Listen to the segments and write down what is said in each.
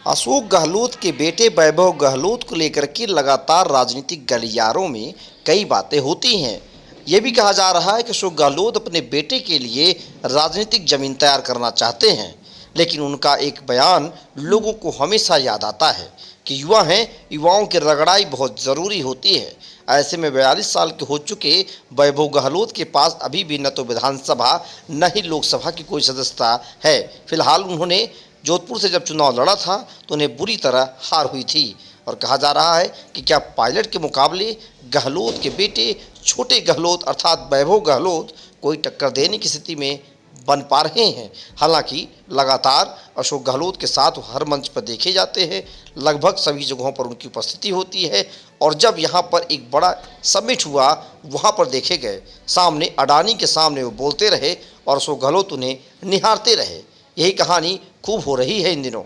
अशोक गहलोत के बेटे वैभव गहलोत को लेकर के लगातार राजनीतिक गलियारों में कई बातें होती हैं। ये भी कहा जा रहा है कि अशोक गहलोत अपने बेटे के लिए राजनीतिक जमीन तैयार करना चाहते हैं, लेकिन उनका एक बयान लोगों को हमेशा याद आता है कि युवा हैं, युवाओं की रगड़ाई बहुत ज़रूरी होती है। ऐसे में 42 साल के हो चुके वैभव गहलोत के पास अभी भी न तो विधानसभा न ही लोकसभा की कोई सदस्यता है। फिलहाल उन्होंने जोधपुर से जब चुनाव लड़ा था तो उन्हें बुरी तरह हार हुई थी और कहा जा रहा है कि क्या पायलट के मुकाबले गहलोत के बेटे छोटे गहलोत अर्थात वैभव गहलोत कोई टक्कर देने की स्थिति में बन पा रहे हैं। हालांकि लगातार अशोक गहलोत के साथ हर मंच पर देखे जाते हैं, लगभग सभी जगहों पर उनकी उपस्थिति होती है और जब यहां पर एक बड़ा समिट हुआ वहां पर देखे गए, सामने अडानी के सामने वो बोलते रहे और अशोक गहलोत उन्हें निहारते रहे। यही कहानी खूब हो रही है इन दिनों।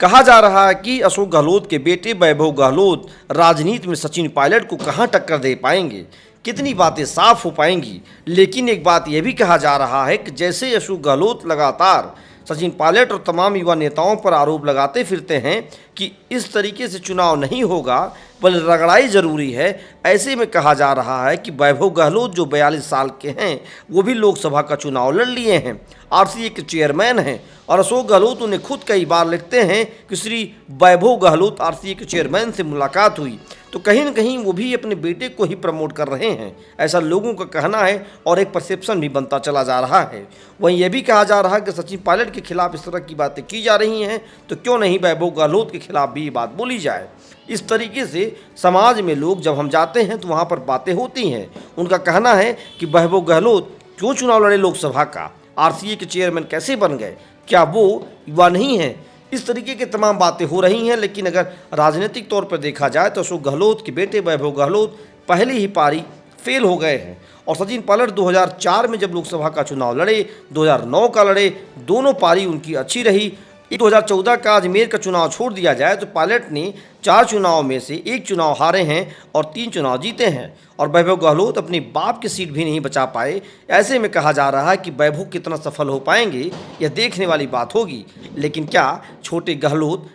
कहा जा रहा है कि अशोक गहलोत के बेटे वैभव गहलोत राजनीति में सचिन पायलट को कहां टक्कर दे पाएंगे, कितनी बातें साफ हो पाएंगी। लेकिन एक बात यह भी कहा जा रहा है कि जैसे अशोक गहलोत लगातार सचिन पायलट और तमाम युवा नेताओं पर आरोप लगाते फिरते हैं कि इस तरीके से चुनाव नहीं होगा बल्कि रगड़ाई ज़रूरी है, ऐसे में कहा जा रहा है कि वैभव गहलोत जो 42 साल के हैं वो भी लोकसभा का चुनाव लड़ लिए हैं, आरसीए के चेयरमैन हैं और अशोक गहलोत उन्हें खुद कई बार लिखते हैं कि श्री वैभव गहलोत आरसीए के चेयरमैन से मुलाकात हुई, तो कहीं न कहीं वो भी अपने बेटे को ही प्रमोट कर रहे हैं, ऐसा लोगों का कहना है और एक परसेप्शन भी बनता चला जा रहा है। वहीं यह भी कहा जा रहा है कि सचिन पायलट के खिलाफ इस तरह की बातें की जा रही हैं तो क्यों नहीं वैभव गहलोत के खिलाफ भी ये बात बोली जाए। इस तरीके से समाज में लोग जब हम जाते हैं तो वहाँ पर बातें होती हैं। उनका कहना है कि वैभव गहलोत क्यों चुनाव लड़े लोकसभा का, आरसीए के चेयरमैन कैसे बन गए, क्या वो युवा नहीं हैं। इस तरीके की तमाम बातें हो रही हैं। लेकिन अगर राजनीतिक तौर पर देखा जाए तो अशोक गहलोत के बेटे वैभव गहलोत पहली ही पारी फेल हो गए हैं और सचिन पायलट 2004 में जब लोकसभा का चुनाव लड़े, 2009 का लड़े, दोनों पारी उनकी अच्छी रही। 2014 का अजमेर का चुनाव छोड़ दिया जाए तो पायलट ने 4 चुनाव में से 1 चुनाव हारे हैं और 3 चुनाव जीते हैं और वैभव गहलोत अपने बाप की सीट भी नहीं बचा पाए। ऐसे में कहा जा रहा है कि वैभव कितना सफल हो पाएंगे यह देखने वाली बात होगी। लेकिन क्या छोटे गहलोत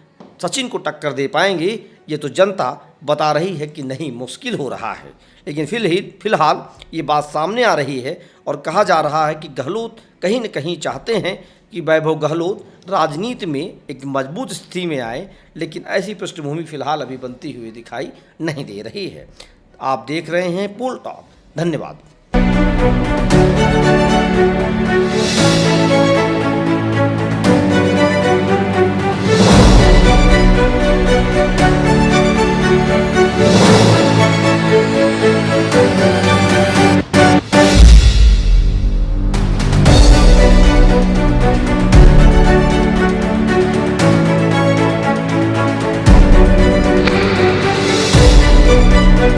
सचिन को टक्कर दे पाएंगे, ये तो जनता बता रही है कि नहीं, मुश्किल हो रहा है। लेकिन फिलहाल ये बात सामने आ रही है और कहा जा रहा है कि गहलोत कहीं न कहीं चाहते हैं कि वैभव गहलोत राजनीति में एक मजबूत स्थिति में आए, लेकिन ऐसी पृष्ठभूमि फिलहाल अभी बनती हुई दिखाई नहीं दे रही है। आप देख रहे हैं पोल टॉक। धन्यवाद।